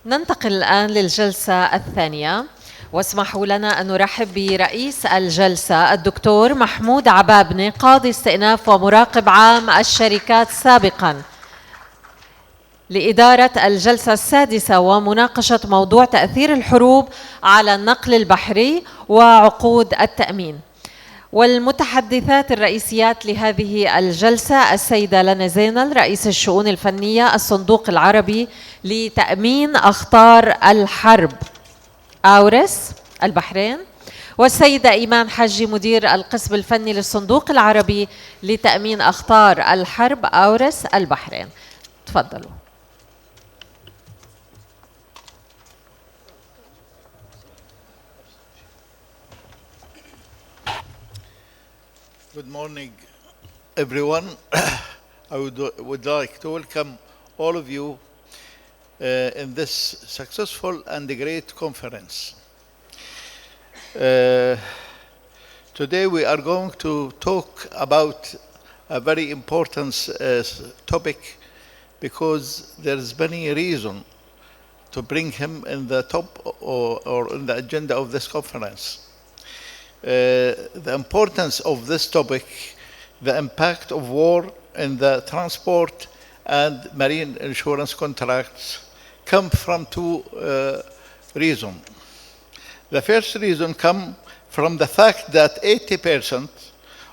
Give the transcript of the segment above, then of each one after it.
ننتقل الآن للجلسة الثانية، واسمحوا لنا أن نرحب برئيس الجلسة الدكتور محمود عبابنة، قاضي استئناف ومراقب عام الشركات سابقاً، لإدارة الجلسة السادسة ومناقشة موضوع تأثير الحروب على النقل البحري وعقود التأمين. والمتحدثات الرئيسيات لهذه الجلسة السيدة لنا زينل، رئيس الشؤون الفنية الصندوق العربي لتأمين أخطار الحرب أورس البحرين، والسيدة إيمان حجي، مدير القسم الفني للصندوق العربي لتأمين أخطار الحرب أورس البحرين. تفضلوا. Good morning, everyone. I would like to welcome all of you in this successful and great conference. Today we are going to talk about a very important topic, because there is many reasons to bring him in the top or in the agenda of this conference. The importance of this topic, the impact of war in the transport and marine insurance contracts, come from two reasons. The first reason comes from the fact that 80%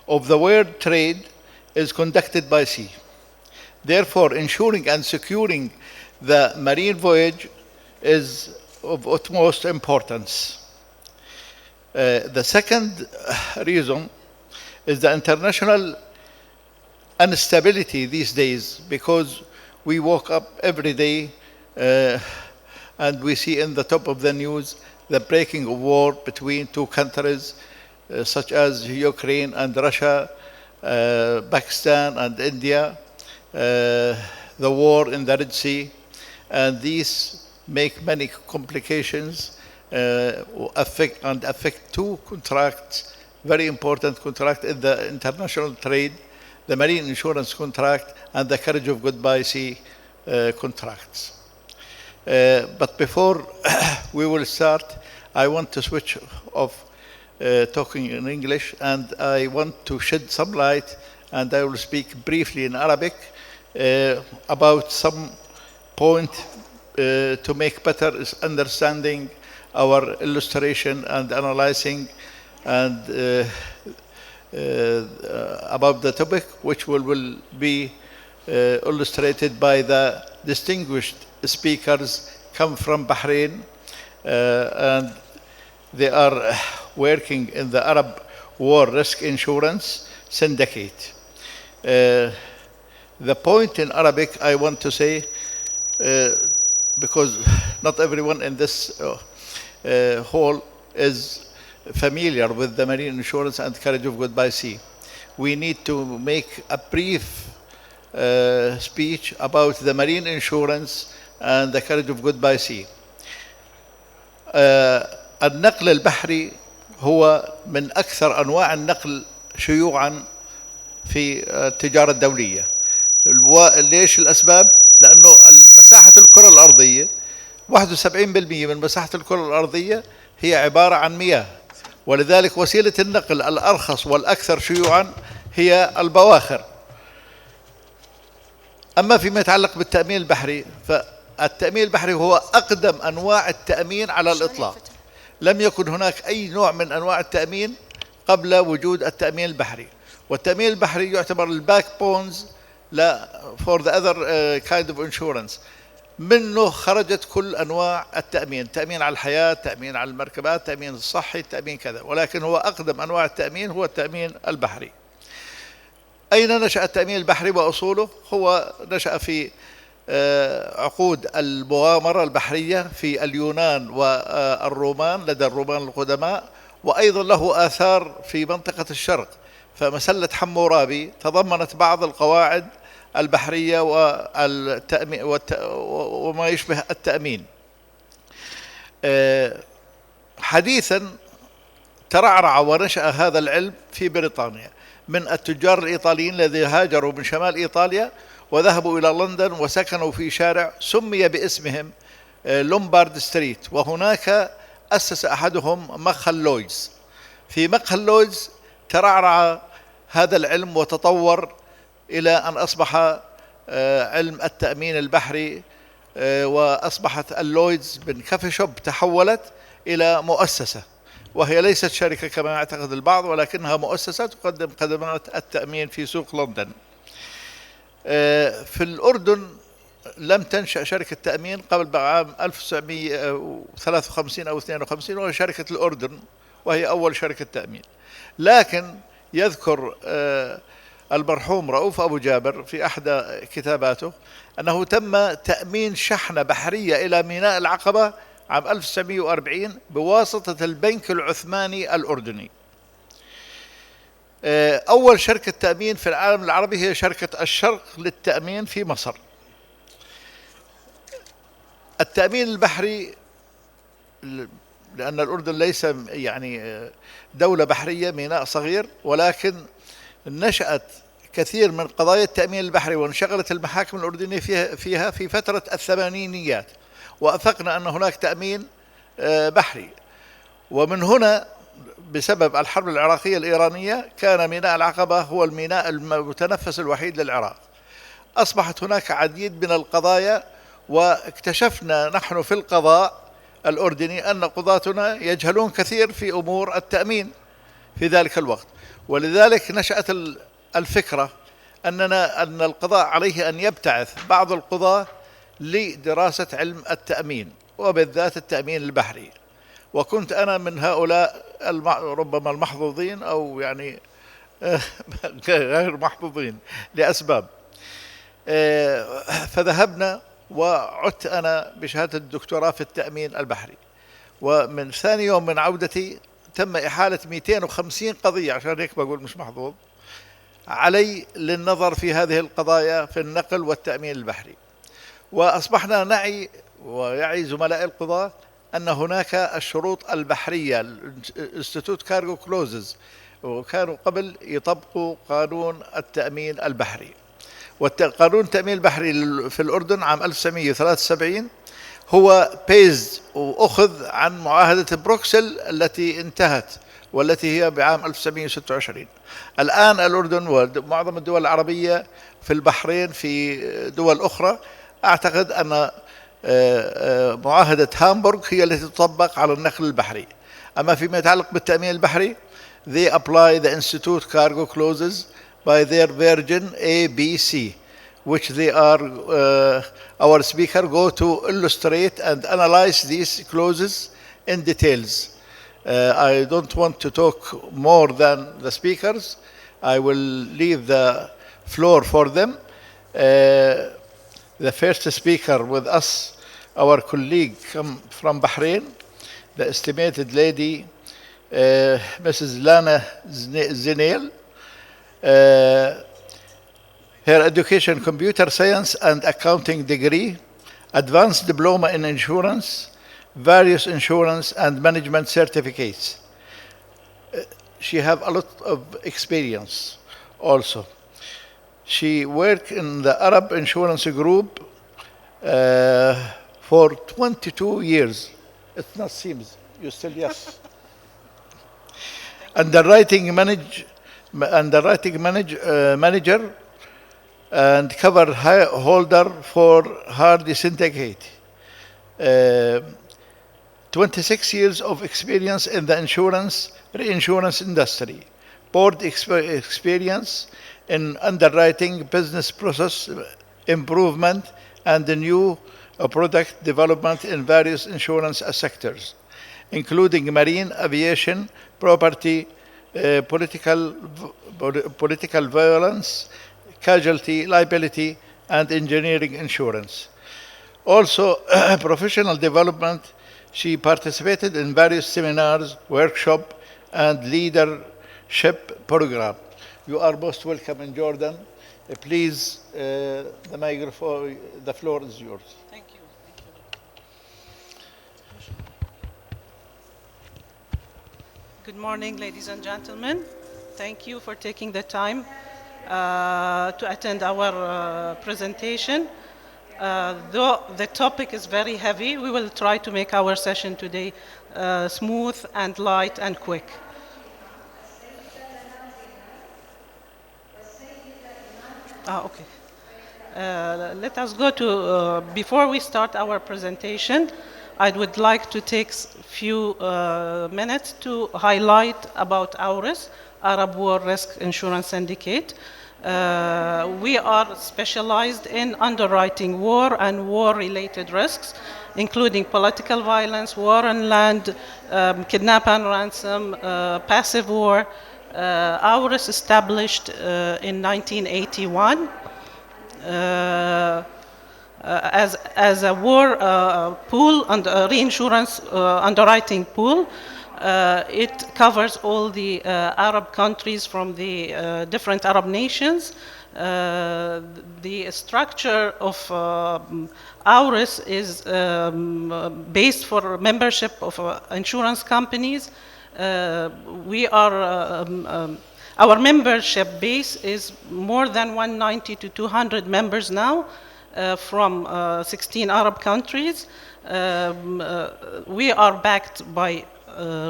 of the world trade is conducted by sea. Therefore, ensuring and securing the marine voyage is of utmost importance. The second reason is the international instability these days, because we woke up every day and we see in the top of the news the breaking of war between two countries such as Ukraine and Russia, Pakistan and India, the war in the Red Sea, and these make many complications affect two contracts, very important contracts in the international trade, the marine insurance contract and the carriage of goods by sea contracts. But before we will start, I want to switch off talking in English, and I want to shed some light, and I will speak briefly in Arabic about some point to make better understanding our illustration and analyzing and about the topic, which will be illustrated by the distinguished speakers come from Bahrain, and they are working in the Arab War Risk Insurance Syndicate. The point in Arabic I want to say, because not everyone in this hall is familiar with the marine insurance and carriage of goods by sea. We need to make a brief speech about the marine insurance and the carriage of goods by sea. النقل البحري هو من أكثر أنواع النقل شيوعا في التجارة الدولية. ليش الأسباب؟ لأنه مساحة الكرة الأرضية 71% من مساحة الكرة الأرضية هي عبارة عن مياه، ولذلك وسيلة النقل الأرخص والأكثر شيوعا هي البواخر. أما فيما يتعلق بالتأمين البحري، فالتأمين البحري هو أقدم أنواع التأمين على الإطلاق. لم يكن هناك أي نوع من أنواع التأمين قبل وجود التأمين البحري، والتأمين البحري يعتبر الباك بونز for the other kind of insurance. منه خرجت كل أنواع التأمين، تأمين على الحياة، تأمين على المركبات، تأمين الصحي، تأمين كذا، ولكن هو أقدم أنواع التأمين هو التأمين البحري. أين نشأ التأمين البحري وأصوله؟ هو نشأ في عقود المغامرة البحرية في اليونان والرومان، لدى الرومان القدماء، وأيضا له آثار في منطقة الشرق. فمسلة حمورابي تضمنت بعض القواعد البحرية والتأمين وما يشبه التأمين. حديثا ترعرع ونشأ هذا العلم في بريطانيا من التجار الإيطاليين الذين هاجروا من شمال إيطاليا وذهبوا إلى لندن وسكنوا في شارع سمي باسمهم لومبارد ستريت، وهناك أسس أحدهم مخل لويدز. في مخل لويدز ترعرع هذا العلم وتطور إلى أن أصبح علم التأمين البحري، وأصبحت اللويدز من كافي شوب تحولت إلى مؤسسة، وهي ليست شركة كما يعتقد البعض، ولكنها مؤسسة تقدم خدمات التأمين في سوق لندن. في الأردن لم تنشأ شركة تأمين قبل عام 1953 أو 52، وهي شركة الأردن، وهي أول شركة تأمين. لكن يذكر المرحوم رؤوف أبو جابر في أحدى كتاباته أنه تم تأمين شحنة بحرية إلى ميناء العقبة عام 1940 بواسطة البنك العثماني الأردني. أول شركة تأمين في العالم العربي هي شركة الشرق للتأمين في مصر. التأمين البحري، لأن الأردن ليس يعني دولة بحرية، ميناء صغير، ولكن نشأت كثير من قضايا التأمين البحري وانشغلت المحاكم الأردنية فيها في فترة الثمانينيات، وأفقنا أن هناك تأمين بحري. ومن هنا بسبب الحرب العراقية الإيرانية كان ميناء العقبة هو الميناء المتنفس الوحيد للعراق. أصبحت هناك عديد من القضايا، واكتشفنا نحن في القضاء الأردني أن قضاتنا يجهلون كثير في أمور التأمين في ذلك الوقت. ولذلك نشأت الفكرة أن القضاء عليه أن يبتعث بعض القضاة لدراسة علم التأمين، وبالذات التأمين البحري. وكنت أنا من هؤلاء ربما المحظوظين، أو يعني غير محظوظين لأسباب. فذهبنا وعدت أنا بشهادة الدكتوراه في التأمين البحري، ومن ثاني يوم من عودتي تم إحالة 250 قضية، عشان هيك بقول مش محظوظ، علي للنظر في هذه القضايا في النقل والتأمين البحري. وأصبحنا نعي ويعي زملاء القضاة أن هناك الشروط البحرية، انستيتوت كارغو كلوزز، وكانوا قبل يطبقوا قانون التأمين البحري. وقانون التأمين البحري في الأردن عام 1973 هو بيز وأخذ عن معاهدة بروكسل التي انتهت، والتي هي بعام 1926. الآن الأردن ومعظم الدول العربية في البحرين في دول أخرى أعتقد أن معاهدة هامبورغ هي التي تطبق على النقل البحري. أما فيما يتعلق بالتأمين البحري they apply the Institute Cargo Clauses by their version A, B, C, which they are our speaker go to illustrate and analyze these clauses in details. I don't want to talk more than the speakers. I will leave the floor for them. The first speaker with us, our colleague from Bahrain, the estimated lady, Mrs. Lana Zinel. Her education, computer science and accounting degree, advanced diploma in insurance, various insurance and management certificates. She have a lot of experience also. She worked in the Arab Insurance Group for 22 years. It not seems, you still yes. Underwriting manager and cover holder for Hardy Syndicate. 26 years of experience in the reinsurance industry. Board experience in underwriting, business process improvement, and the new product development in various insurance sectors, including marine, aviation, property, political violence, casualty, liability, and engineering insurance. Also, professional development. She participated in various seminars, workshops, and leadership programs. You are most welcome in Jordan. Please, the microphone, the floor is yours. Thank you. Good morning, ladies and gentlemen. Thank you for taking the time to attend our presentation. Though the topic is very heavy, we will try to make our session today smooth and light and quick. Okay. Let us go to, before we start our presentation, I would like to take a few minutes to highlight about AURIS, Arab War Risk Insurance Syndicate. We are specialized in underwriting war and war-related risks, including political violence, war on land, kidnap and ransom, passive war. AURIS established in 1981 as a war pool and a reinsurance underwriting pool. It covers all the Arab countries from the different Arab nations. The structure of AURIS is based for membership of insurance companies. Our membership base is more than 190 to 200 members now from 16 Arab countries. We are backed by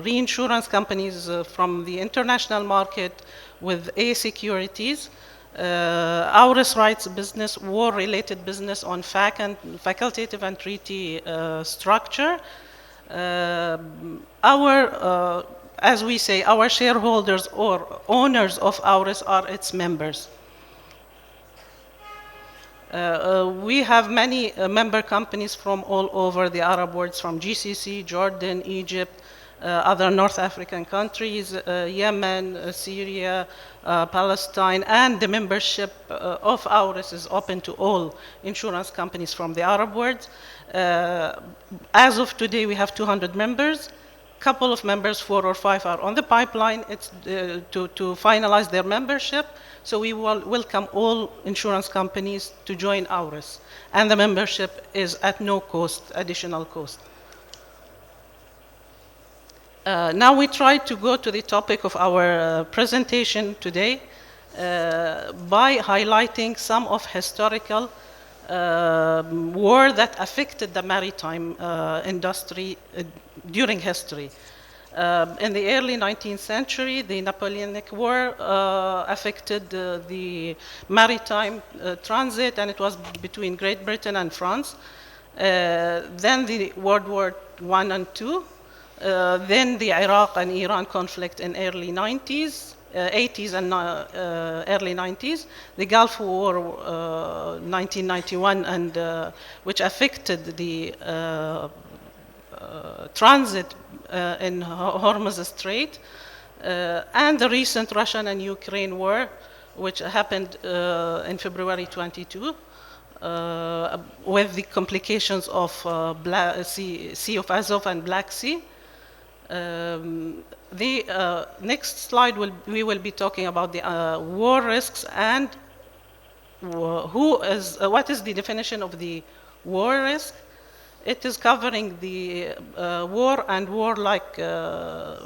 reinsurance companies from the international market with A securities. AURIS writes business, war-related business on facultative and treaty structure. As we say, our shareholders or owners of AURIS are its members. We have many member companies from all over the Arab world, from GCC, Jordan, Egypt, other North African countries, Yemen, Syria, Palestine, and the membership of AURIS is open to all insurance companies from the Arab world. As of today, we have 200 members. Couple of members, 4 or 5, are on the pipeline. It's to finalize their membership. So we will welcome all insurance companies to join AURIS. And the membership is at no cost, additional cost. Now we try to go to the topic of our presentation today by highlighting some of historical war that affected the maritime industry during history. In the early 19th century, the Napoleonic War affected the maritime transit, and it was between Great Britain and France. Then the World War I and II. Then the Iraq and Iran conflict in early 90s, 80s and early 90s. The Gulf War, 1991, and which affected the transit in Hormuz Strait, and the recent Russian and Ukraine war, which happened in February 22, with the complications of Sea of Azov and Black Sea. The next slide we will be talking about the war risks and what is the definition of the war risk. It is covering the war and war-like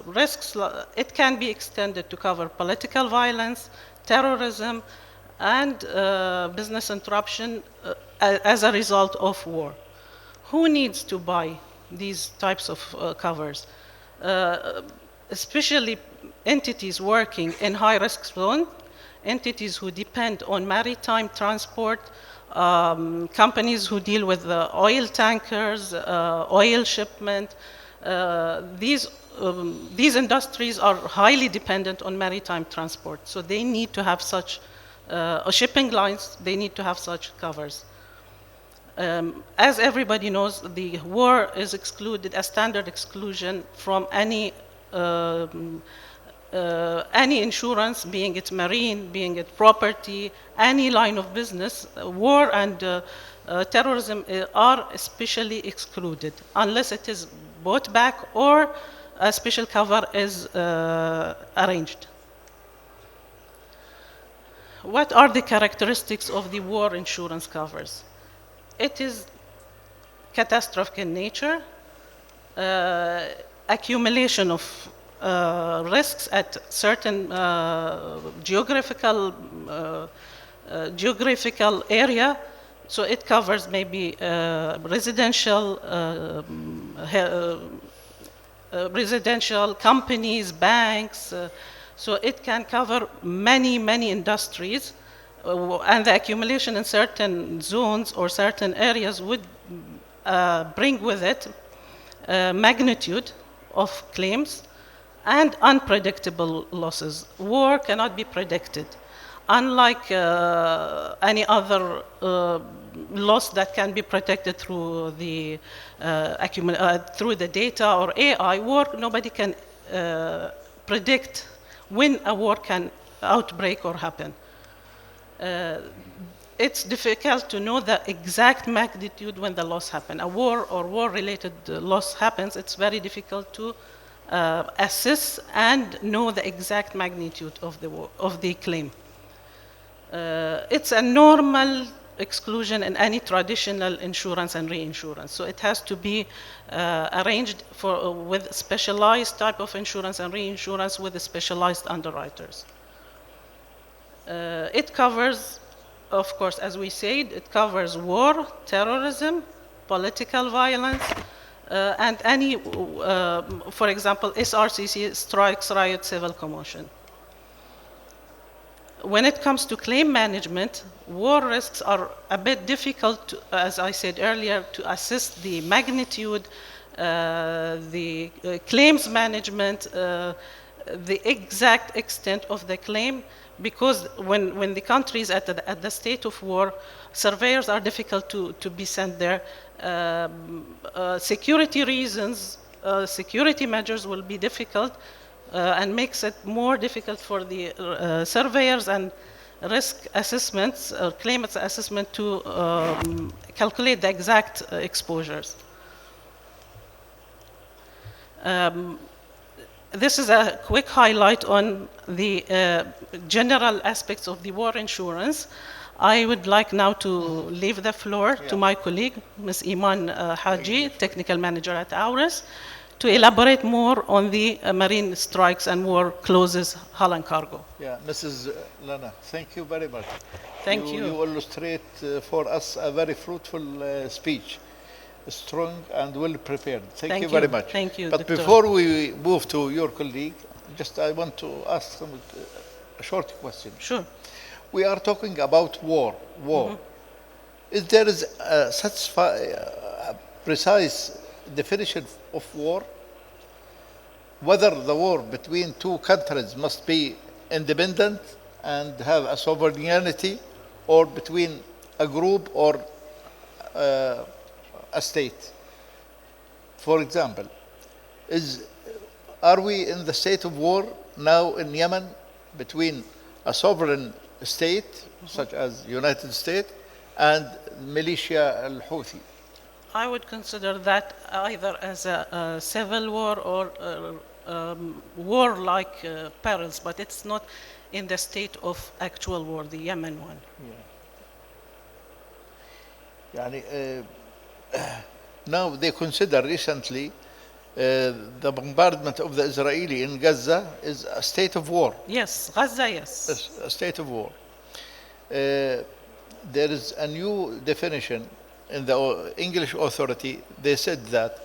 risks. It can be extended to cover political violence, terrorism, and business interruption as a result of war. Who needs to buy these types of covers? Especially entities working in high-risk zone, entities who depend on maritime transport, companies who deal with oil tankers, oil shipment. These industries are highly dependent on maritime transport, so they need to have such shipping lines. They need to have such covers. As everybody knows, the war is excluded, a standard exclusion from any insurance, being it marine, being it property, any line of business. War and terrorism are especially excluded unless it is bought back or a special cover is arranged. What are the characteristics of the war insurance covers? It is catastrophic in nature, accumulation of risks at certain geographical area, So it covers maybe residential, residential companies, banks. So it can cover many industries, and the accumulation in certain zones or certain areas would bring with it magnitude of claims and unpredictable losses. War cannot be predicted. Unlike any other loss that can be protected through the through the data or AI, war, nobody can predict when a war can outbreak or happen. It's difficult to know the exact magnitude when the loss happens. A war or war-related loss happens, it's very difficult to assess and know the exact magnitude of the claim. It's a normal exclusion in any traditional insurance and reinsurance. So it has to be arranged with specialized type of insurance and reinsurance with specialized underwriters. It covers, of course, as we said, it covers war, terrorism, political violence, and any, for example, SRCC, strikes, riot, civil commotion. When it comes to claim management, war risks are a bit difficult, as I said earlier, to assess the magnitude, the claims management, the exact extent of the claim, because when the country is at the state of war, surveyors are difficult to be sent there. Security reasons, security measures will be difficult, and makes it more difficult for the surveyors and risk assessments, claimants assessment to calculate the exact exposures. This is a quick highlight on the general aspects of the war insurance. I would like now to leave the floor to my colleague, Ms. Iman Haji, Technical Manager at AURES, to elaborate more on the marine strikes and war clauses, hull and cargo. Yeah, Mrs. Lana, thank you very much. Thank you. You illustrate for us a very fruitful speech, strong and well prepared. Thank you very much. Thank you, But Dr. before we move to your colleague, I want to ask a short question. Sure. We are talking about war. Is there a precise definition of war? Whether the war between two countries must be independent and have a sovereignty, or between a group or a state. For example, are we in the state of war now in Yemen between a sovereign state, such as United States, and militia al-Houthi? I would consider that either as a civil war or war-like perils, but it's not in the state of actual war, the Yemen one. Yeah. Now they consider recently the bombardment of the Israeli in Gaza is a state of war. Yes, Gaza, yes. A state of war. There is a new definition in the English authority. They said that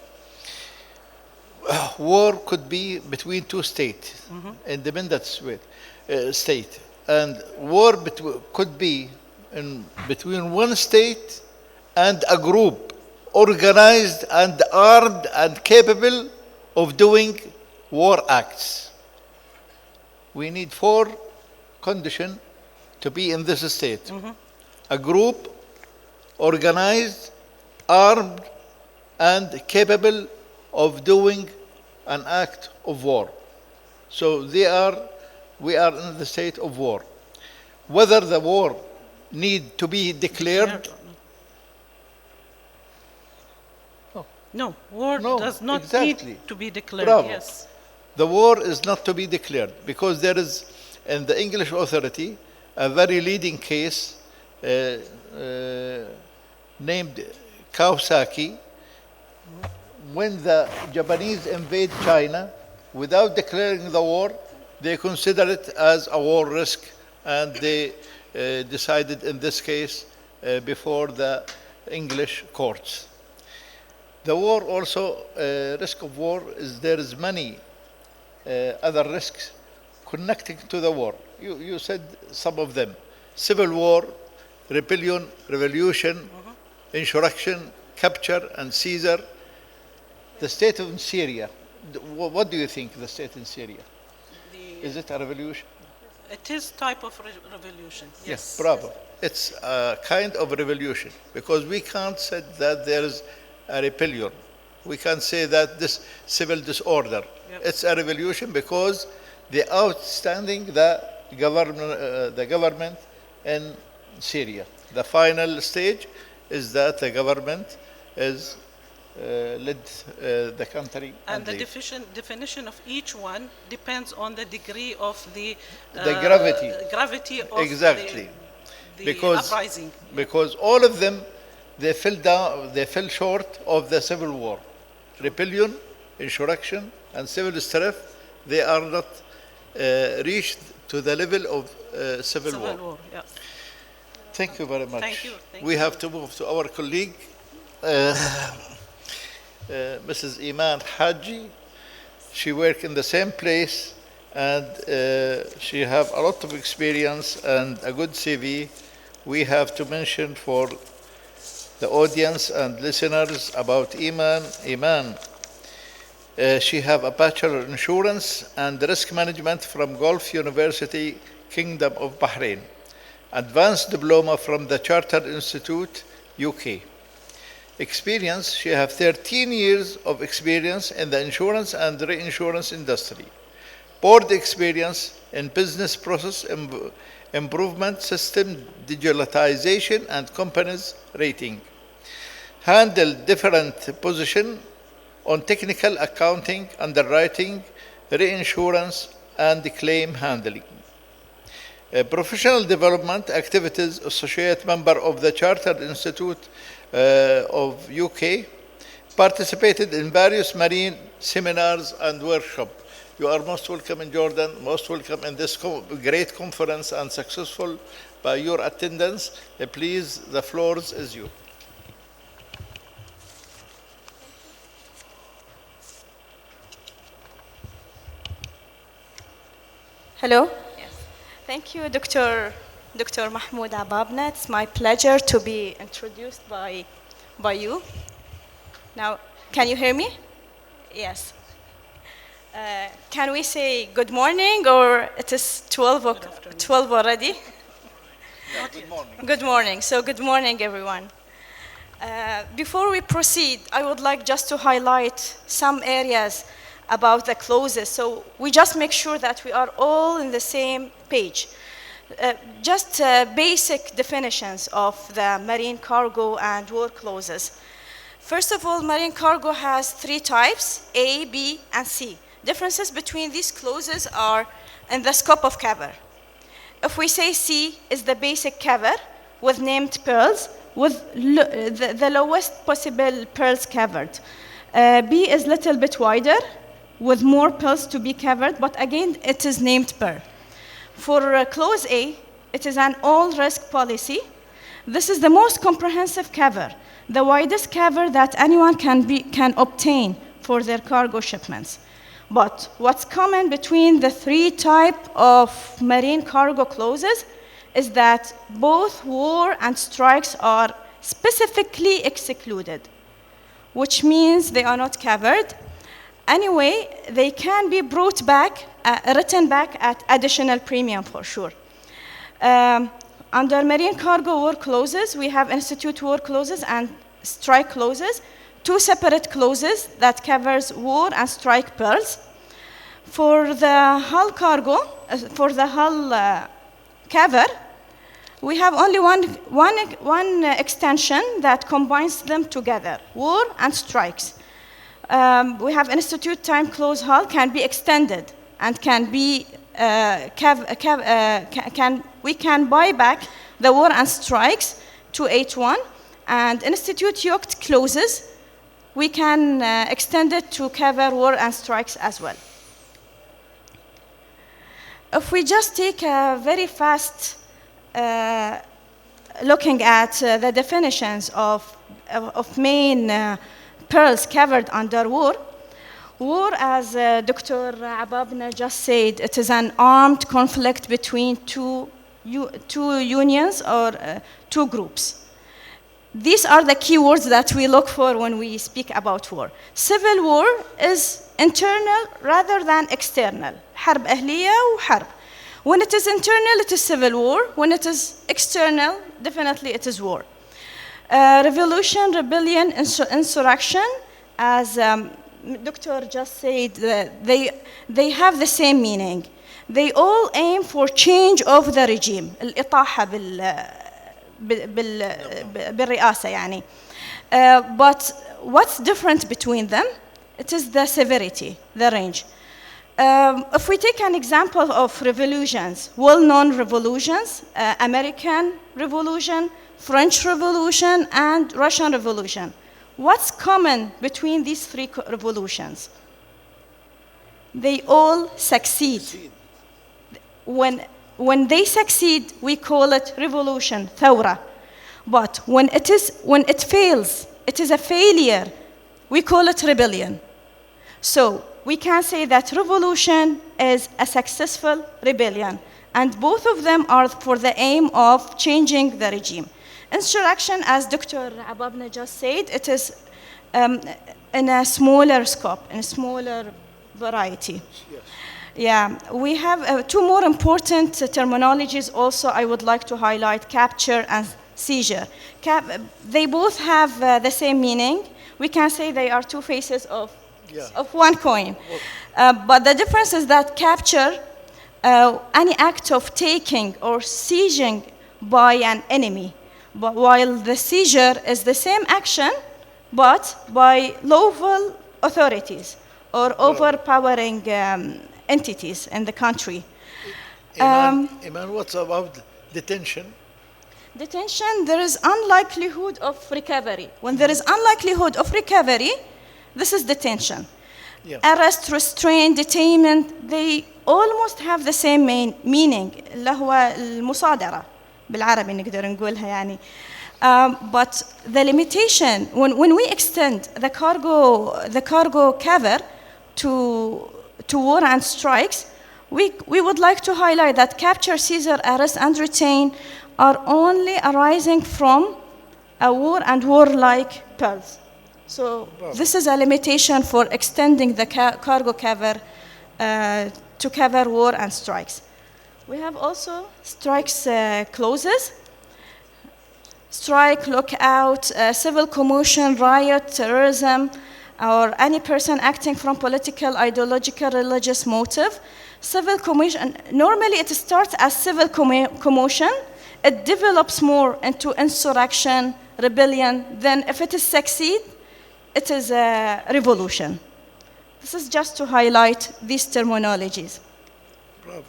war could be between two states, independent state, and war could be between one state and a group organized and armed and capable of doing war acts. We need 4 conditions to be in this state. A group organized, armed, and capable of doing an act of war. So we are in the state of war. Whether the war need to be declared? No, war does not need to be declared. Bravo. Yes. The war is not to be declared because there is, in the English authority, a very leading case named Kawasaki. When the Japanese invade China, without declaring the war, they consider it as a war risk, and they decided in this case before the English courts. The war also, risk of war is there is many other risks connecting to the war. You said some of them: civil war, rebellion, revolution, insurrection, capture, and seizure. The state of Syria. What do you think? The state in Syria, is it a revolution? It is type of revolution. Yes. Bravo. It's a kind of revolution because we can't say that there is a rebellion. We can't say that this civil disorder. Yep. It's a revolution because the outstanding the government in Syria. The final stage is that the government is led the country. And the definition of each one depends on the degree of the gravity of exactly. the uprising. Because all of them, they fell short of the civil war. Rebellion, insurrection, and civil strife, they are not reached to the level of civil war. Yeah. Thank you very much. Thank you. We have to move to our colleague, Mrs. Iman Haji. She worked in the same place and she have a lot of experience and a good CV. We have to mention for the audience and listeners about Iman. She have a Bachelor of Insurance and Risk Management from Gulf University, Kingdom of Bahrain. Advanced Diploma from the Chartered Institute, UK. Experience, she have 13 years of experience in the insurance and reinsurance industry. Board experience in business process improvement, system digitalization, and companies rating. Handled different positions on technical accounting, underwriting, reinsurance, and claim handling. Professional development activities, associate member of the Chartered Institute of UK, participated in various marine seminars and workshops. You are most welcome in Jordan, most welcome in this great conference and successful by your attendance. Please, the floor is yours. Hello. Yes. Thank you, Dr. Mahmoud Ababna. It's my pleasure to be introduced by you. Now, can you hear me? Yes. Can we say good morning, or it is 12 already? Good morning. Good morning. So good morning, everyone. Before we proceed, I would like just to highlight some areas about the clauses, so we just make sure that we are all in the same page. Just basic definitions of the marine cargo and war clauses. First of all, marine cargo has 3 types, A, B, and C. Differences between these clauses are in the scope of cover. If we say C is the basic cover with named perils, with the lowest possible perils covered. B is a little bit wider, with more perils to be covered, but again, it is named per. For clause A, it is an all-risk policy. This is the most comprehensive cover, the widest cover that anyone can obtain for their cargo shipments. But what's common between the 3 types of marine cargo clauses is that both war and strikes are specifically excluded, which means they are not covered. Anyway, they can be brought back, written back at additional premium for sure. Under marine cargo war clauses, we have institute war clauses and strike clauses, 2 separate clauses that covers war and strike perils. For the hull cargo, for the hull cover, we have only one extension that combines them together, war and strikes. We have institute time clause hull can be extended and can be we can buy back the war and strikes to 8.1, and institute yoked clauses we can extend it to cover war and strikes as well. If we just take a very fast looking at the definitions of main perils covered under war. War, as Dr. Ababna just said, it is an armed conflict between two unions or two groups. These are the key words that we look for when we speak about war. Civil war is internal rather than external. حرب أهلية وحرب. When it is internal, it is civil war. When it is external, definitely it is war. Revolution, rebellion, insurrection, as Doctor just said, they have the same meaning. They all aim for change of the regime. الإطاحة بالرئاسة يعني. But what's different between them? It is the severity, the range. If we take an example of revolutions, well-known revolutions, American Revolution, French Revolution, and Russian Revolution. What's common between these three revolutions? They all succeed. When they succeed, we call it revolution, ثورة. But when it fails, it is a failure, we call it rebellion. So we can say that revolution is a successful rebellion, and both of them are for the aim of changing the regime. Insurrection, as Dr. Ababna just said, it is in a smaller scope, in a smaller variety. Yes. Yeah, we have two more important terminologies also I would like to highlight, capture and seizure. They both have the same meaning. We can say they are two faces of one coin. But the difference is that capture, any act of taking or seizing by an enemy, but while the seizure is the same action, but by lawful authorities or overpowering entities in the country. Iman, what's about detention? Detention, there is unlikelihood of recovery. When there is unlikelihood of recovery, this is detention. Yeah. Arrest, restraint, detainment, they almost have the same meaning. اللي هو المصادرة بالعربي نقدر نقولها يعني. But the limitation, when we extend the cargo cover to war and strikes, we would like to highlight that capture, seizure, arrest, and retain are only arising from a war and war-like perils. So this is a limitation for extending the cargo cover to cover war and strikes. We have also strikes clauses. Strike, lockout, civil commotion, riot, terrorism, or any person acting from political, ideological, religious motive. Civil commotion, normally it starts as civil commotion. It develops more into insurrection, rebellion. Then if it is succeed, it is a revolution. This is just to highlight these terminologies. Bravo.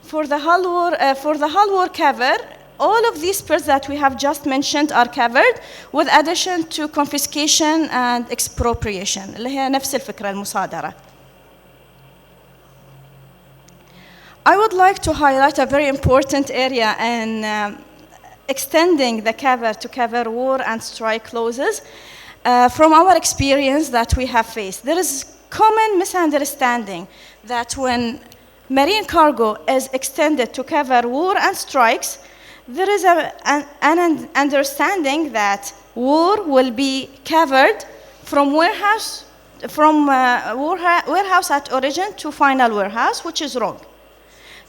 For the hull war cover, all of these perils that we have just mentioned are covered, with addition to confiscation and expropriation. اللي هي نفس الفكرة المصادرة. I would like to highlight a very important area in extending the cover to cover war and strike clauses. From our experience that we have faced, there is common misunderstanding that when marine cargo is extended to cover war and strikes, there is an understanding that war will be covered from warehouse at origin to final warehouse, which is wrong.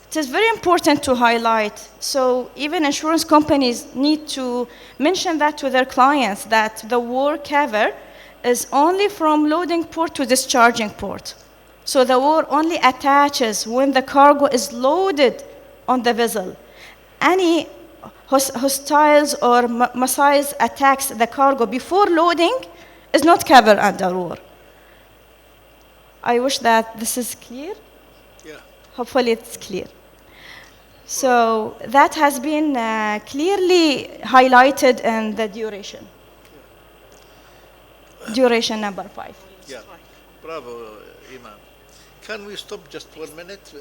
It is very important to highlight. So even insurance companies need to mention that to their clients, that the war cover is only from loading port to discharging port. So the war only attaches when the cargo is loaded on the vessel. Any hostiles or missiles attacks the cargo before loading is not covered under war. I wish that this is clear. Yeah. Hopefully it's clear. So that has been clearly highlighted in the duration. Yeah. Duration number 5. Yeah. Bravo, Iman. Can we stop just 1 minute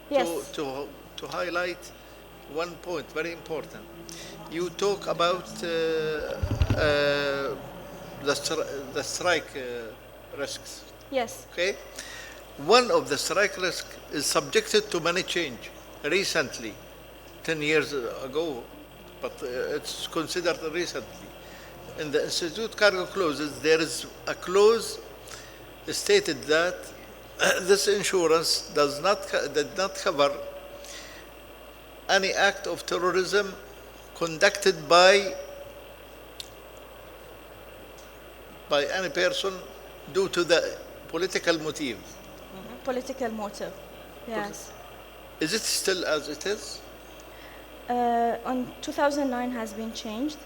yes. to to highlight one point, very important. You talk about the strike risks. Yes. Okay? One of the strike risks is subjected to many change recently, 10 years ago, but it's considered recently. In the Institute cargo clauses, there is a clause stated that this insurance did not cover any act of terrorism conducted by any person due to the political motive. Political motive. Yes. Is it still as it is? On 2009 has been changed.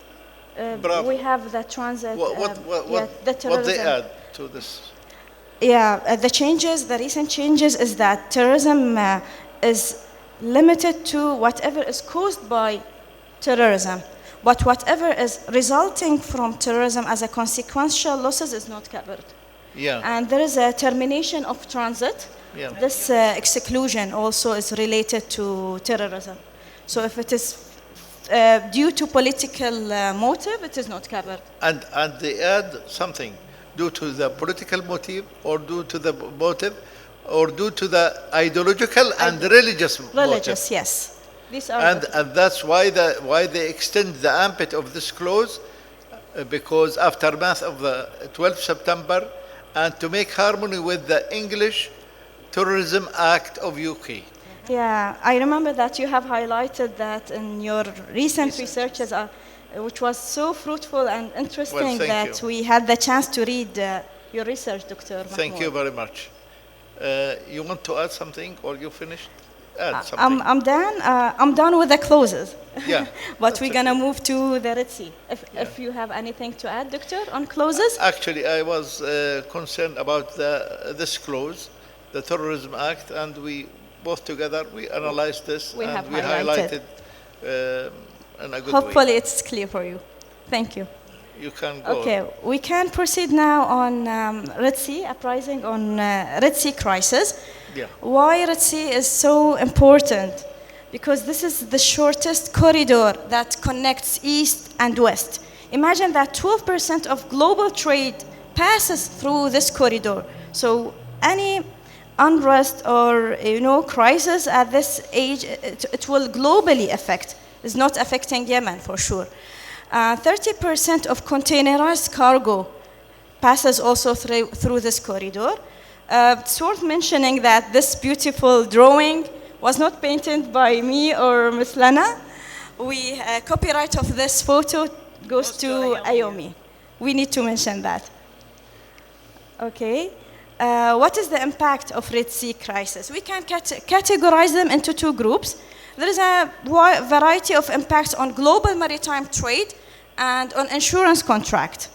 Bravo. We have the transit. What the they terrorism. add to this? Yeah, the recent changes is that terrorism is limited to whatever is caused by terrorism, but whatever is resulting from terrorism as a consequential losses is not covered. Yeah. And there is a termination of transit. Yeah. This exclusion also is related to terrorism. So if it is due to political motive, it is not covered. And they add something due to the political motive, or due to the motive, or due to the ideological and religious motive. Religious, yes. These are And that's why they extend the ambit of this clause, because aftermath of the 12th September, and to make harmony with the English Terrorism Act of UK. Yeah, I remember that you have highlighted that in your recent researches, which was so fruitful and interesting that we had the chance to read your research, Dr. Thank you Mahmoud. very much. You want to add something, or you finished? Add something. I'm done. I'm done with the clauses. Yeah. But we're gonna move to the Red Sea. If you have anything to add, Doctor, on clauses. Actually, I was concerned about this clause, the Terrorism Act, and we both together we analyzed this We and have we highlighted in a good Hopefully way. it's clear for you. Thank you. You can go. Okay, we can proceed now on Red Sea, uprising on Red Sea crisis. Yeah. Why Red Sea is so important? Because this is the shortest corridor that connects east and west. Imagine that 12% of global trade passes through this corridor. So any unrest or crisis at this age, it will globally affect. It's not affecting Yemen for sure. 30% of containerized cargo passes also through this corridor. It's worth mentioning that this beautiful drawing was not painted by me or Ms. Lana. Copyright of this photo goes to Ayomi. We need to mention that. Okay. What is the impact of Red Sea crisis? We can categorize them into two groups. There is a variety of impacts on global maritime trade and on insurance contract.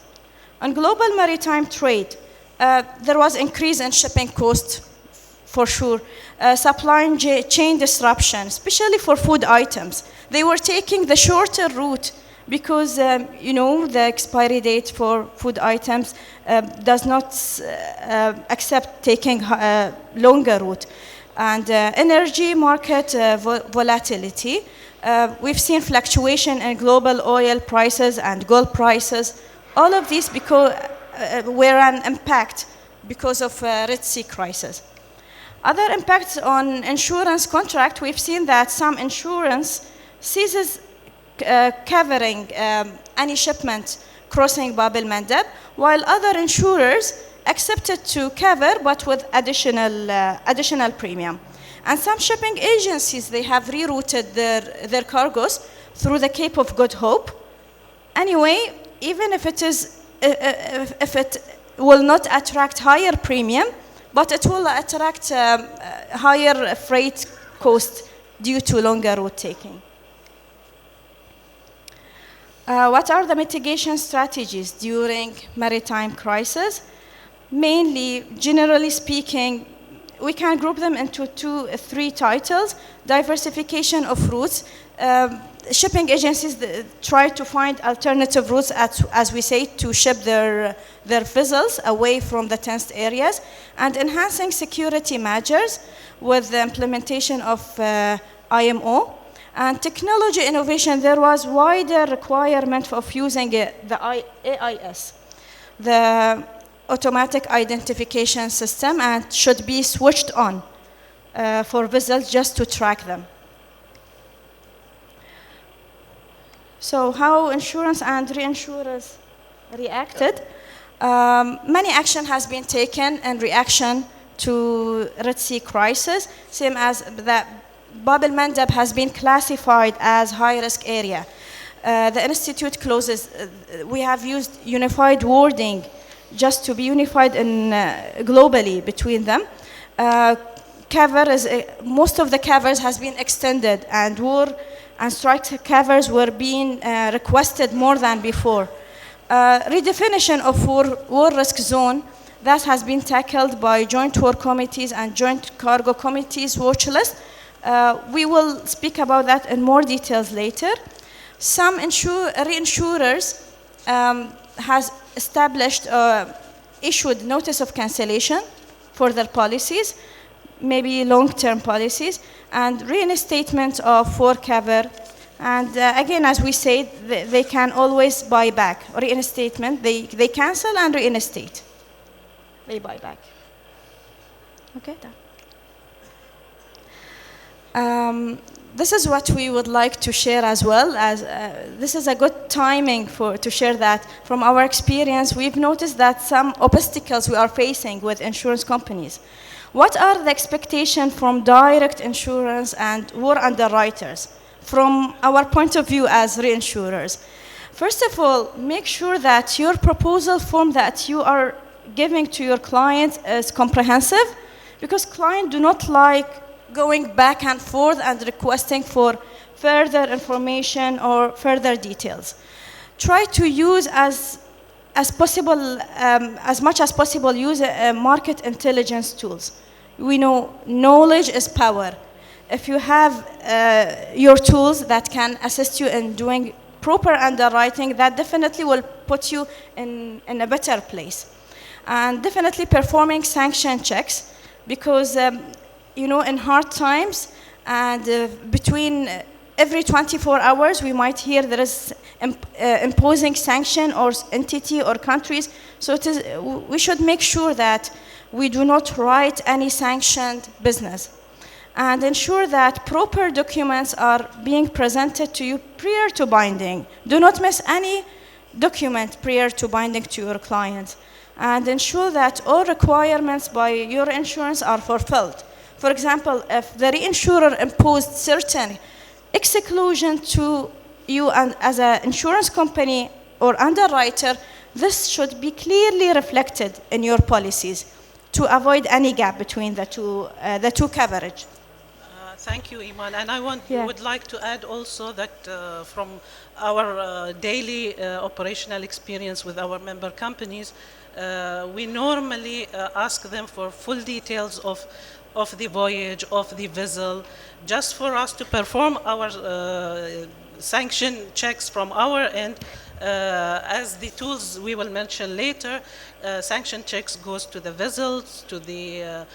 On global maritime trade, there was increase in shipping costs for sure. Supply chain disruption, especially for food items. They were taking the shorter route because, the expiry date for food items does not accept taking a longer route. And energy market volatility. We've seen fluctuation in global oil prices and gold prices. All of these were an impact because of Red Sea crisis. Other impacts on insurance contract, we've seen that some insurance ceases covering any shipment crossing Bab el-Mandeb, while other insurers accepted to cover but with additional premium. And some shipping agencies, they have rerouted their cargoes through the Cape of Good Hope. Anyway, even if it will not attract higher premium, but it will attract higher freight cost due to longer route taking. What are the mitigation strategies during maritime crisis? Mainly, generally speaking, we can group them into three titles. Diversification of routes. Shipping agencies try to find alternative routes, as we say, to ship their vessels away from the tensed areas, and enhancing security measures with the implementation of IMO. And technology innovation, there was wider requirement of using the AIS, the automatic identification system, and should be switched on for vessels just to track them. So how insurance and reinsurers reacted? Many action has been taken in reaction to Red Sea crisis, same as the Bab el-Mandab has been classified as high-risk area. The institute closes. We have used unified wording just to be unified in, globally between them. Most of the covers has been extended, and war and strike covers were being requested more than before. Redefinition of war risk zone, that has been tackled by joint war committees and joint cargo committees watch list. We will speak about that in more details later. Some reinsurers has established, issued notice of cancellation for their policies, maybe long-term policies, and reinstatement of war cover. And again, as we said, they can always buy back. Reinstatement, they cancel and reinstate. They buy back. Okay, done. This is what we would like to share as well. As this is a good timing to share that. From our experience, we've noticed that some obstacles we are facing with insurance companies. What are the expectations from direct insurance and war underwriters from our point of view as reinsurers? First of all, make sure that your proposal form that you are giving to your client is comprehensive, because clients do not like going back and forth and requesting for further information or further details. Try to use as much as possible, use market intelligence tools. We know knowledge is power. If you have your tools that can assist you in doing proper underwriting, that definitely will put you in a better place. And definitely performing sanction checks, because you know, in hard times and between every 24 hours, we might hear there is imposing sanction or entity or countries. So we should make sure that we do not write any sanctioned business, and ensure that proper documents are being presented to you prior to binding. Do not miss any document prior to binding to your client, and ensure that all requirements by your insurance are fulfilled. For example, if the reinsurer imposed certain exclusion to you and as an insurance company or underwriter, this should be clearly reflected in your policies to avoid any gap between the two coverage. Thank you, Iman. And I would like to add also that from our daily operational experience with our member companies, we normally ask them for full details of the voyage, of the vessel, just for us to perform our sanction checks from our end. As the tools we will mention later, sanction checks goes to the vessels, to the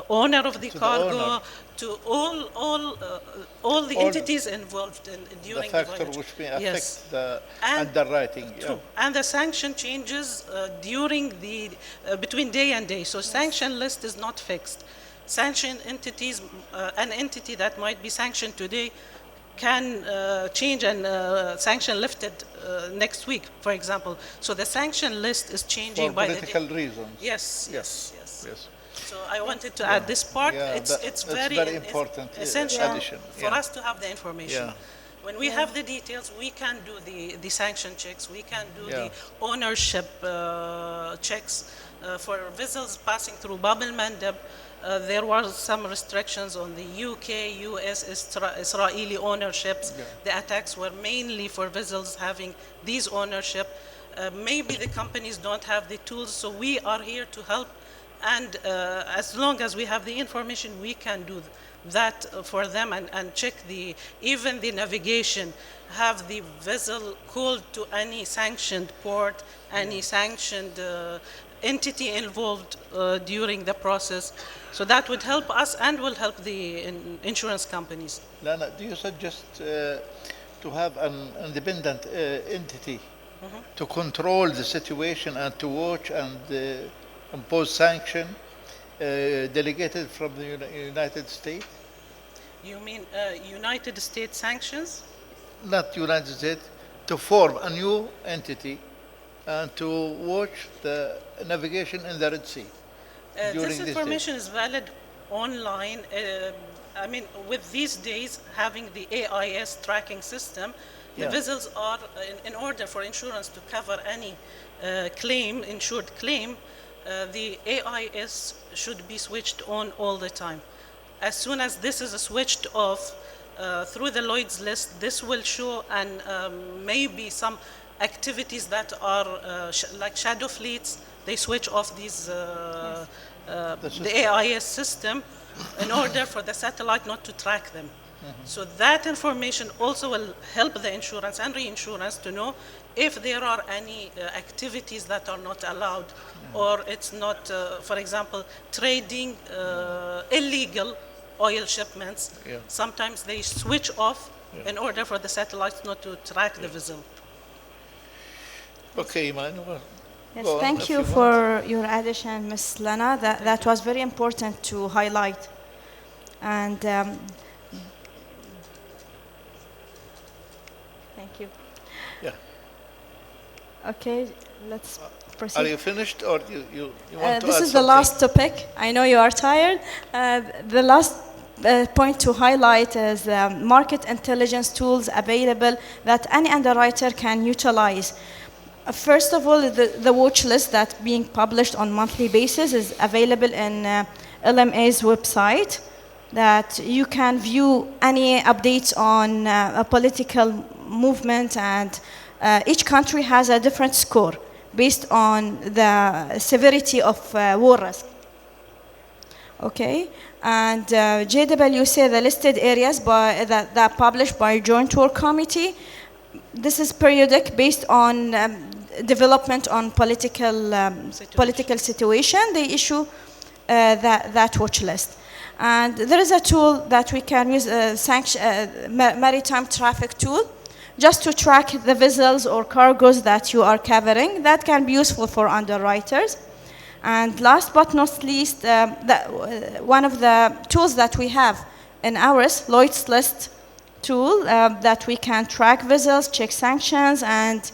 owner of the cargo, to all the entities involved during the voyage. Which may affect the underwriting. True. And the sanction changes during the between day and day. So sanction list is not fixed. Sanction entities, an entity that might be sanctioned today can change and sanction lifted next week, for example. So the sanction list is changing for by political reasons. Yes. So I wanted to add this part. Yeah, it's very important, essential addition. for us to have the information. Yeah. When we have the details, we can do the sanction checks. We can do the ownership checks for vessels passing through Bab el-Mandab. There were some restrictions on the UK, US, Israeli ownerships. Yeah. The attacks were mainly for vessels having these ownership. Maybe the companies don't have the tools, so we are here to help. And as long as we have the information, we can do that for them and check even the navigation, have the vessel called to any sanctioned port, any sanctioned entity involved during the process. So that would help us and will help the insurance companies. Lana, do you suggest to have an independent entity to control the situation and to watch and impose sanction delegated from the United States? You mean United States sanctions? Not United States, to form a new entity and to watch the navigation in the Red Sea during This this information is valid online. I mean, with these days having the AIS tracking system, the Yeah. vessels are, in order for insurance to cover any claim, insured claim, the AIS should be switched on all the time. As soon as this is switched off through the Lloyd's list, this will show and maybe some activities that are like shadow fleets, they switch off these the AIS system in order for the satellite not to track them. So that information also will help the insurance and reinsurance to know if there are any activities that are not allowed, or it's not, for example, trading illegal oil shipments. Yeah. Sometimes they switch off in order for the satellites not to track the vessel. Okay, Iman. Yes, Go on thank if you want. for your addition, Ms. Lana. That was very important to highlight. And thank you. Yeah. Okay, let's proceed. Are you finished, or you want to This add is the something? last topic. I know you are tired. The last point to highlight is market intelligence tools available that any underwriter can utilize. First of all, the watch list that being published on monthly basis is available in LMA's website, that you can view any updates on a political movement, and each country has a different score based on the severity of war risk. Okay, and JWC, the listed areas that published by Joint War Committee, this is periodic based on development on political situation. They issue that watch list. And there is a tool that we can use, maritime traffic tool, just to track the vessels or cargoes that you are covering. That can be useful for underwriters. And last but not least, one of the tools that we have in ours, Lloyd's List tool, that we can track vessels, check sanctions, and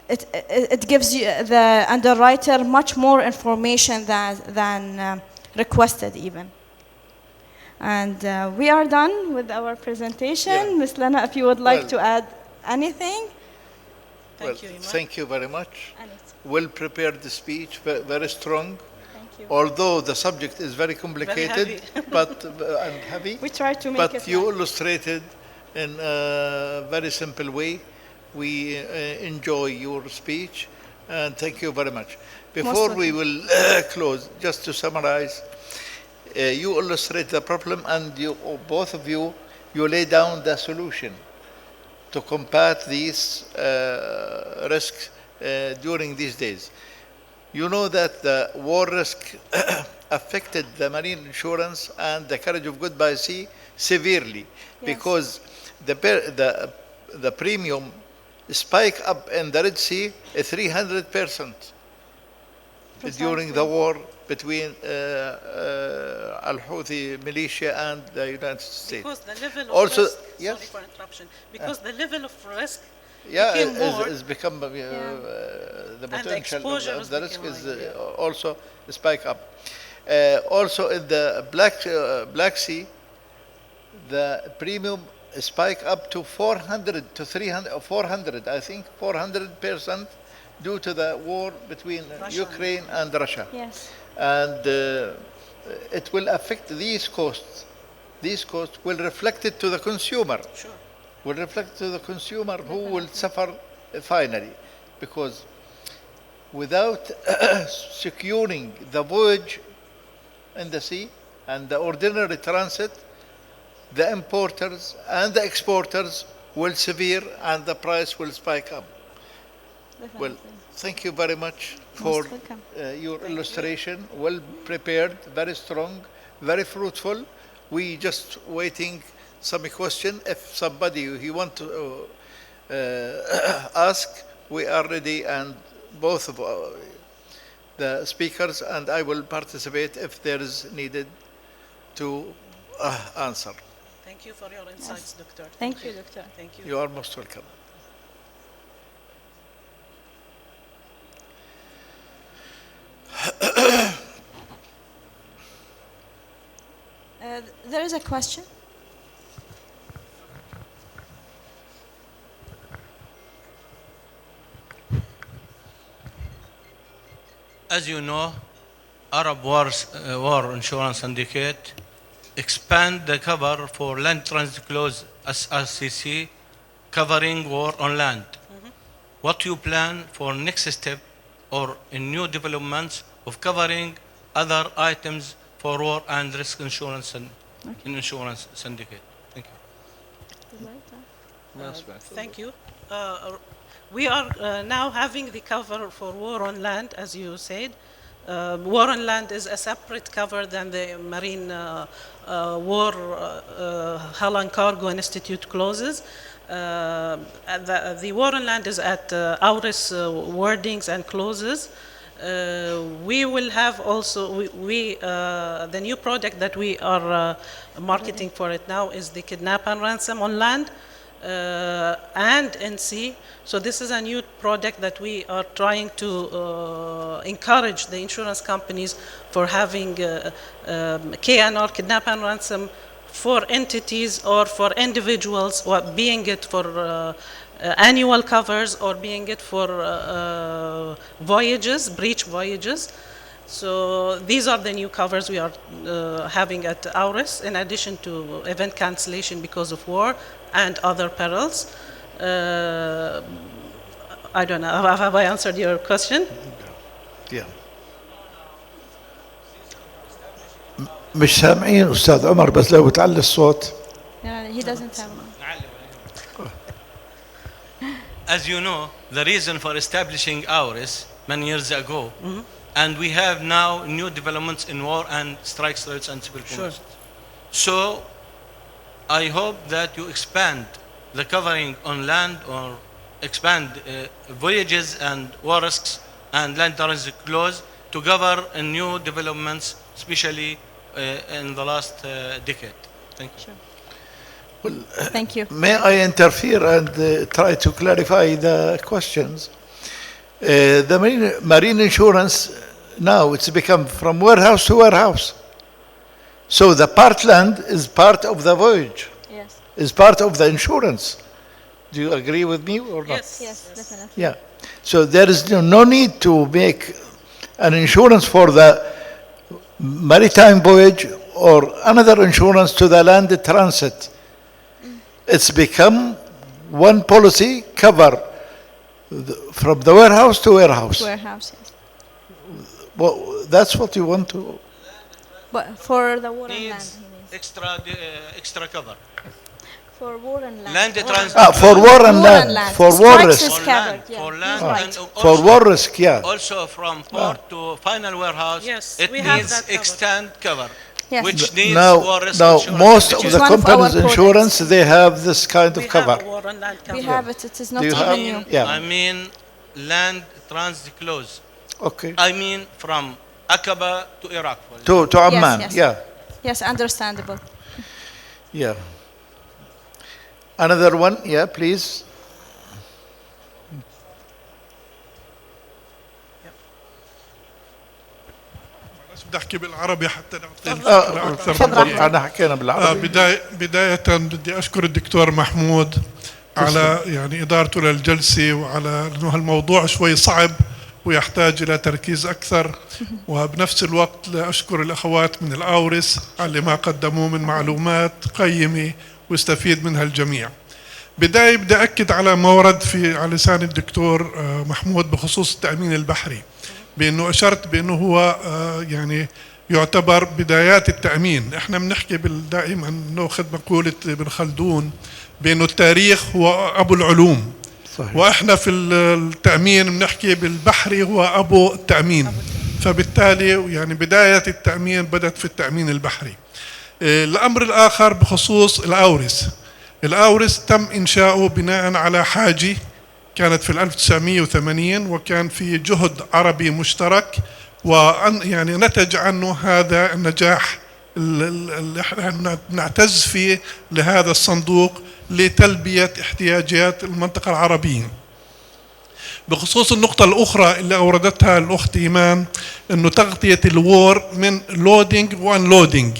it gives you, the underwriter, much more information than requested even. And we are done with our presentation. Yeah. Ms. Lana, if you would like Well- to add anything. Thank you, Iman. Thank you very much. Anis, Well prepared speech, very strong. thank you. Although the subject is very complicated, heavy. but and heavy. We try to make But it you light. illustrated in a very simple way. We enjoy your speech, and thank you very much. Before we will close, just to summarize, you illustrate the problem, and you, both of you, you lay down the solution to combat these risks during these days. You know that the war risk affected the marine insurance and the carriage of goods by sea severely, because the premium spike up in the Red Sea 300% during the war between Al-Houthi militia and the United States. Because the level of Also- risk, yes. sorry for interruption, because the level of risk Yeah, became more, it's become the the potential exposure of is the risk becoming is higher. also spike up. Also in the Black Sea, the premium spike up to 400 to 300, 400, I think 400% due to the war between Russia. Ukraine and Russia. Yes. And it will affect these costs. These costs will reflect it to the consumer. sure. Will reflect to the consumer, who will suffer finally, because without securing the voyage in the sea and the ordinary transit, the importers and the exporters will severe, and the price will spike up. Well, thank you very much for Most welcome. your illustration. Well prepared, very strong, very fruitful. We just waiting some question. If somebody he want to ask, we are ready, and both of the speakers and I will participate if there is needed to answer. Thank you for your insights, Doctor. Thank you, Doctor. Thank you. You are most welcome. There is a question. As you know, Arab War Insurance Syndicate expand the cover for land transit clause SRCC covering war on land. What you plan for next step or in new developments of covering other items for war and risk insurance in insurance syndicate? Thank you. Thank you. We are now having the cover for war on land, as you said. War on land is a separate cover than the marine war hull and cargo and institute clauses. The war on land is at AURIS wordings and clauses. We will have also, the new product that we are marketing for it now is the kidnap and ransom on land and in sea. So this is a new product that we are trying to encourage the insurance companies for having KNR, kidnap and ransom, for entities or for individuals, or being it for annual covers or being it for voyages, breach voyages. So these are the new covers we are having at AURIS, in addition to event cancellation because of war and other perils. I don't know, have I answered your question? Yeah. مش سامعين أستاذ عمر، بس لو بتعلي الصوت. Yeah, he doesn't have one. As you know, the reason for establishing AURIS many years ago, and we have now new developments in war and strikes, threats, and civil conflict. So I hope that you expand the covering on land or expand voyages and war risks and land transit clause to cover new developments, especially in the last decade. Thank you. Well, Thank you. may I interfere and try to clarify the questions? The marine insurance now it's become from warehouse to warehouse. So the part land is part of the voyage, Yes. is part of the insurance. Do you agree with me or not? Yes. Yes, definitely. Yeah. So there is no need to make an insurance for the maritime voyage or another insurance to the land transit. It's become one policy cover from the warehouse to warehouse. Warehouse, yes. Well, that's what you want to. But for the war and land, Needs he means. extra cover. For war and land. Land transit. For war and War land, and land. for war Strikes risk. is For covered, land, yeah. for He's land, right. and For also- war risk, yeah. Also from port to final warehouse, Yes, it we have needs that cover. extend cover, Yes. which needs Now, war risk now insurance. most which of is the one of our companies' products. insurance, they have this kind We of cover. have a war on land cover. We have it. It is not Do you even have- new. Yeah. I mean land transit clause. Okay. I mean from Aqaba to Iraq. For example. To Amman, yes. yeah. Yes, understandable. Yeah. Another one, yeah, please. بس بدي احكي بالعربي حتى نعطي اكثر تفضل، من احنا حكينا بالعربي. بداية بدي اشكر الدكتور محمود على يعني ادارته للجلسة، وعلى انه هالموضوع شوي صعب ويحتاج الى تركيز اكثر، وبنفس الوقت لاشكر الاخوات من الاورس على ما قدموه من معلومات قيمة ويستفيد منها الجميع. بداية بدي أكد على ما ورد على لسان الدكتور محمود بخصوص التأمين البحري، بأنه أشرت بأنه هو يعني يعتبر بدايات التأمين. احنا بنحكي دائما ناخذ مقولة ابن خلدون بأنه التاريخ هو أبو العلوم، صحيح. وإحنا في التأمين بنحكي بالبحري هو أبو التأمين، فبالتالي يعني بداية التأمين بدأت في التأمين البحري. الأمر الآخر بخصوص الأورس. الأورس تم إنشاؤه بناء على حاجة كانت في 1980، وكان في جهد عربي مشترك، يعني نتج عنه هذا النجاح اللي احنا نعتز فيه لهذا الصندوق لتلبية احتياجات المنطقة العربية. بخصوص النقطة الأخرى اللي أوردتها الأخت إيمان، أنه تغطية الوور من لودينج وانلودينج،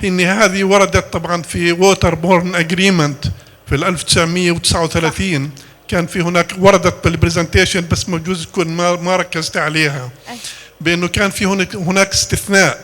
إن هذه وردت طبعا في ووتر بورن أجريمنت في 1939. كان في هناك وردت بالبرزنتيشن بس موجود تكون ما ركزت عليها، بأنه كان في هناك استثناء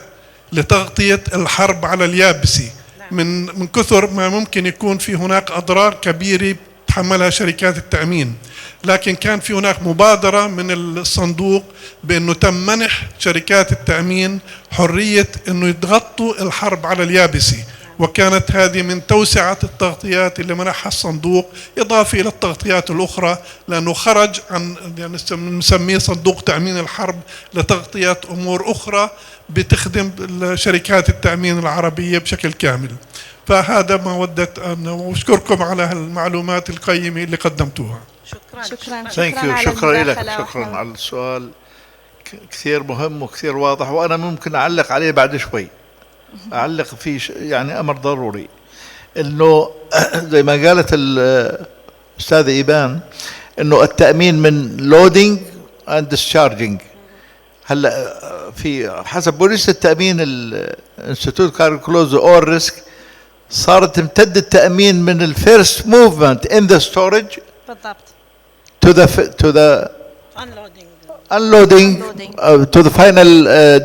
لتغطية الحرب على اليابسة من كثر ما ممكن يكون في هناك أضرار كبيرة تحملها شركات التأمين. لكن كان في هناك مبادرة من الصندوق بأنه تم منح شركات التأمين حرية أنه يتغطوا الحرب على اليابسة، وكانت هذه من توسعة التغطيات اللي منحها الصندوق، إضافة إلى التغطيات الأخرى، لأنه خرج عن يعني نسميه صندوق تأمين الحرب لتغطية أمور أخرى بتخدم شركات التأمين العربية بشكل كامل. فهذا ما ودت أن أشكركم على المعلومات القيمة اللي قدمتوها. شكرا لك، شكرا على السؤال، كثير مهم وكثير واضح، وأنا ممكن أعلق عليه بعد شوي. أعلق فيه يعني أمر ضروري، إنه زي ما قالت الأستاذة إيمان، إنه التأمين من loading and discharging. هلا في حسب بوليس التأمين الانستيتوت كاركولوز اور ريسك صارت تمتد التأمين من الفيرست موفمنت in the storage بالضبط to the unloading to the final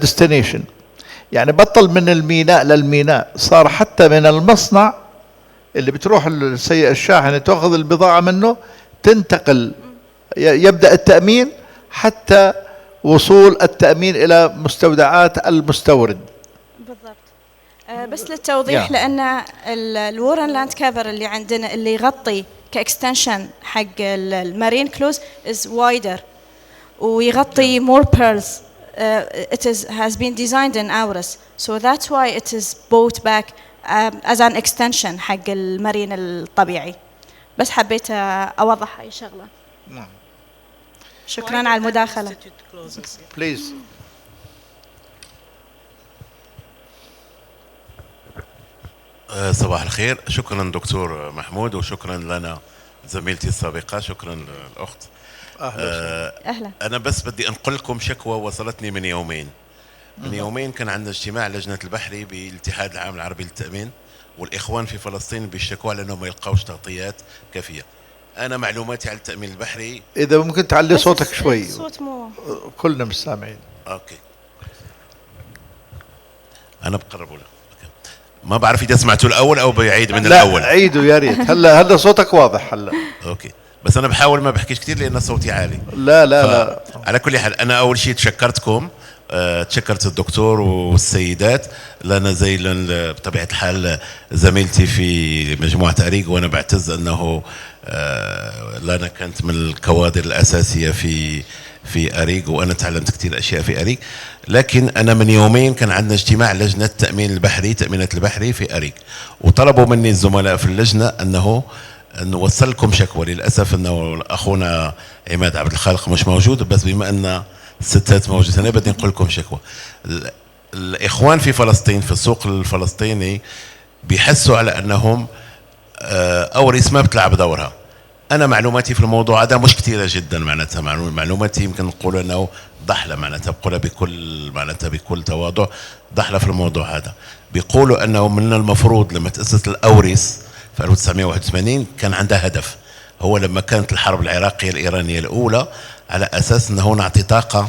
destination. يعني بطل من الميناء للميناء، صار حتى من المصنع اللي بتروح السيارة الشاحنة تأخذ البضاعة منه تنتقل، يبدأ التأمين حتى وصول التأمين إلى مستودعات المستورد. بالضبط. بس للتوضيح، لأن الورن لاند كفر اللي عندنا اللي يغطي كاكستنشن حق المارين كلوز is wider ويغطي more pearls. It has been designed in ours, so that's why it is bought back as an extension حق المارين الطبيعي. بس حبيت أوضح هاي شغلة. شكرا على المداخلة. Please. صباح الخير، شكرا دكتور محمود، وشكرا لنا زميلتي السابقة، شكرا للأخت. أهلا. أنا بس بدي أنقل لكم شكوى وصلتني من يومين. من يومين كان عندنا اجتماع لجنة البحري بالاتحاد العام العربي للتأمين، والإخوان في فلسطين بيشتكوا على أنهم ما يلقوش تغطيات كافية. أنا معلوماتي على التأمين البحري، إذا ممكن تعلي صوتك شوي، صوت مو كلنا مش سامعين. أوكي، أنا بقربه له. ما بعرف إذا سمعتوا الأول أو بعيد من الأول. لا عيدوا يا ريت. هلا صوتك واضح هلا. أوكي، بس أنا بحاول ما بحكيش كثير لأن صوتي عالي. لا على كل حال، أنا أول شيء تشكرتكم، تشكرت الدكتور والسيدات، لأن زي بطبيعة الحال زميلتي في مجموعة أريق، وأنا بعتز أنه لأنا كنت من الكوادر الأساسية في أريق، وأنا تعلمت كثير أشياء في أريق. لكن أنا من يومين كان عندنا اجتماع لجنة التأمين البحري، تأمينات البحري في أريق، وطلبوا مني الزملاء في اللجنة أنه نوصل لكم شكوى. للأسف أنه أخونا عماد عبد الخالق مش موجود، بس بما أن الستات موجودة أنا بدي نقول لكم شكوى. الإخوان في فلسطين في السوق الفلسطيني بيحسوا على أنهم أوريس ما بتلعب دورها. أنا معلوماتي في الموضوع هذا مش كثيرة جدا، معناتها معلوماتي يمكن نقول أنه ضحلة، معناتها بقولها بكل تواضع، ضحلة في الموضوع هذا. بيقولوا أنه من المفروض لما تأسست الأوريس في 1981 كان عندها هدف، هو لما كانت الحرب العراقية الإيرانية الأولى، على أساس أنه نعطي طاقة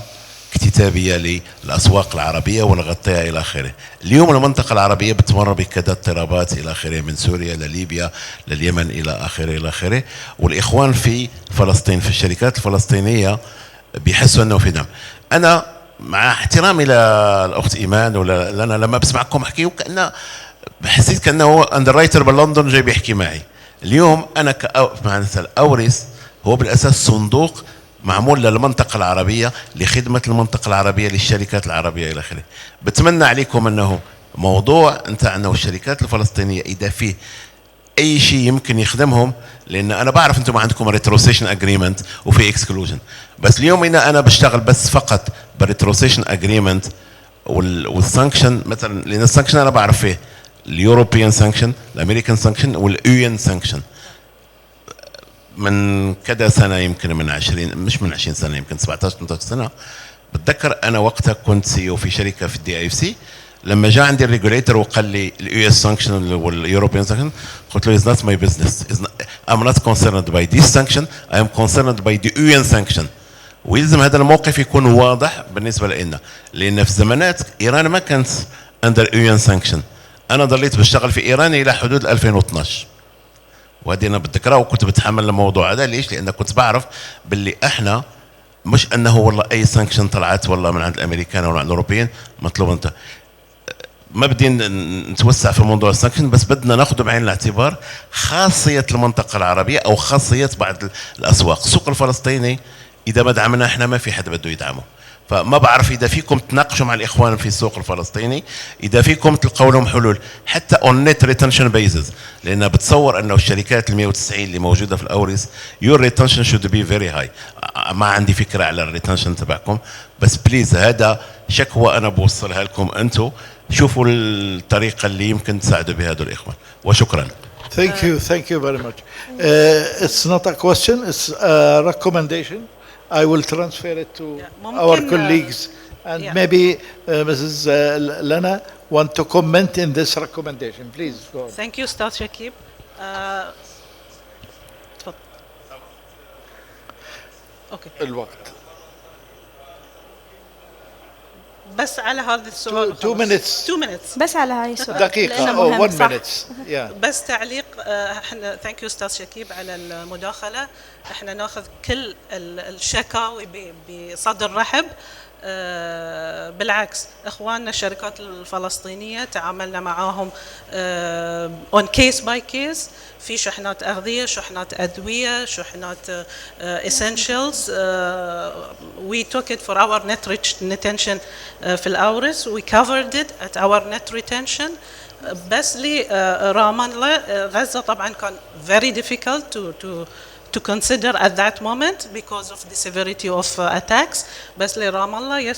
اكتتابية للأسواق العربية ونغطيها إلى آخره. اليوم المنطقة العربية بتمر بكذا اضطرابات إلى آخره، من سوريا لليبيا لليمن إلى آخره، والإخوان في فلسطين في الشركات الفلسطينية بيحسوا أنه في دم. أنا مع احترامي للأخت إيمان أنا لما بسمعكم أحكي وكأنه حسيت كأنه أندر رايتر بلندن جاي بيحكي معي. اليوم أنا معناتها الأوريس هو بالاساس صندوق معمول للمنطقة العربية لخدمة المنطقة العربية للشركات العربية إلى آخره. بتمنى عليكم أنه موضوع أنه الشركات الفلسطينية إذا فيه أي شيء يمكن يخدمهم، لأن أنا بعرف أنتم عندكم ريتروسيشن أجريمنت وفي إكسكلوجن، بس اليوم أنا بشتغل بس فقط بريتروسيشن أجريمنت والسانكشن مثلا، لأن السانكشن أنا بعرف فيه اليوروبيان سانكشن، الأمريكان سانكشن، واليو سانكشن. من كذا سنه، يمكن من 20 مش من 20 سنه، يمكن 17 18 سنه، بتذكر انا وقتها كنت سي او في شركه في الدي اي اف سي، لما جاء عندي الريجوليتر وقال لي اليو اس سانكشن واليوروبيان سانكشن، قلت له از نوت ماي بزنس، ام نوت كونسيرند باي ذيس سانكشن، اي ام كونسيرند باي ذا يو ان سانكشن. ويلزم هذا الموقف يكون واضح بالنسبه لنا، لان في زمانات ايران ما كانت اندر يو ان سانكشن. انا ضليت بشتغل في ايران الى حدود 2012، وهذه انا بتذكرها وكنت بتحمل الموضوع هذا. ليش؟ لان كنت بعرف باللي احنا مش انه والله اي سانكشن طلعت والله من عند الامريكان ولا عند الاوروبيين مطلوب انت. ما بدي نتوسع في موضوع السانكشن، بس بدنا ناخذه بعين الاعتبار خاصيه المنطقه العربيه او خاصيه بعض الاسواق. السوق الفلسطيني اذا ما دعمنا احنا ما في حدا بده يدعمه. فما بعرف اذا فيكم تناقشوا مع الاخوان في السوق الفلسطيني، اذا فيكم تلقوا لهم حلول حتى اون نت ريتنشن بيزز، لان بتصور انه الشركات ال 190 اللي موجوده في الاوريس يور ريتنشن شود بي فيري هاي. ما عندي فكره على الريتنشن تبعكم، بس بليز هذا شكوى انا بوصلها لكم انتم، شوفوا الطريقه اللي يمكن تساعدوا بها هذول الاخوان. وشكرا. Thank you very much. It's not a question, it's a recommendation. I will transfer it to our colleagues, and maybe Mrs. Lana want to comment in this recommendation. Please go on. Thank you, Ustad Shakib. Okay. الوقت. بس على هذا السؤال 2 minutes. 2 minutes. بس على هاي السؤال دقيقة لأنه أو مهم، 1 صح. minute. Yeah. بس تعليق. احنا ثانك يو استاذ شكيب على المداخله. احنا ناخذ كل الشكاوي بصدر رحب. بالعكس اخواننا الشركات الفلسطينيه تعاملنا معاهم اون كيس باي كيس، في شحنات اغذيه، شحنات ادويه، شحنات essentials. We took it for our net retention في الاورس. We covered it at our net retention. بس لرام الله غزة طبعا كان very difficult to consider at that moment because of the severity of attacks. بس لرام الله yes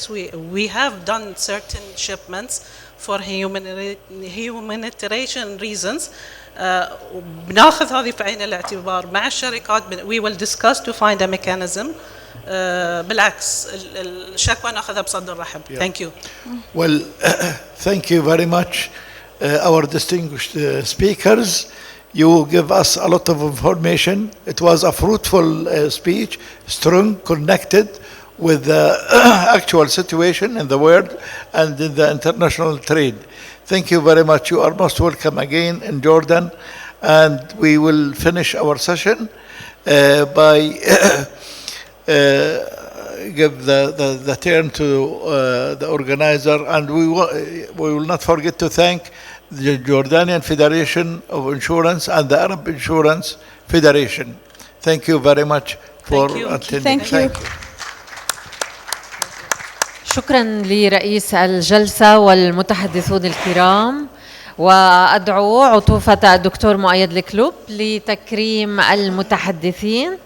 we have done certain shipments for humanitarian reasons. بناخذ هذه في عين الاعتبار مع الشركات. we will discuss to find a mechanism. بالعكس الشكوى ناخذها بصدر رحب. Thank you. Well, thank you very much, our distinguished speakers. You give us a lot of information. It was a fruitful speech, strong, connected with the actual situation in the world and in the international trade. Thank you very much. You are most welcome again in Jordan. And we will finish our session by give the turn to the organizer. And we will not forget to thank the Jordanian Federation of Insurance and the Arab Insurance Federation. Thank you very much for attending. Thank you. شكرا لرئيس الجلسة والمتحدثون الكرام، وأدعو عطوفة الدكتور مؤيد الكلوب لتكريم المتحدثين،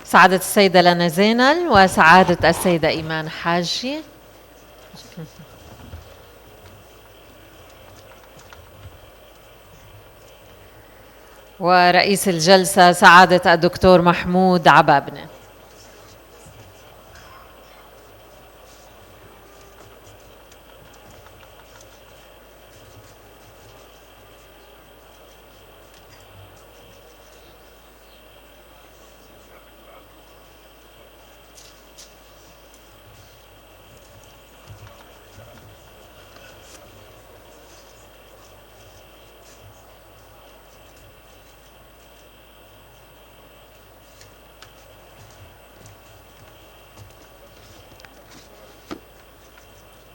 سعادة السيدة لنا زينل وسعادة السيدة إيمان حاجي. ورئيس الجلسة سعادة الدكتور محمود عبابنة.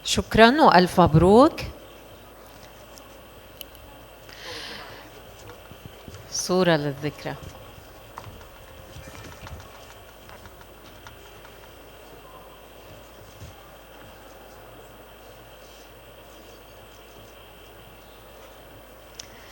شكرا وألف مبروك. صورة للذكرى.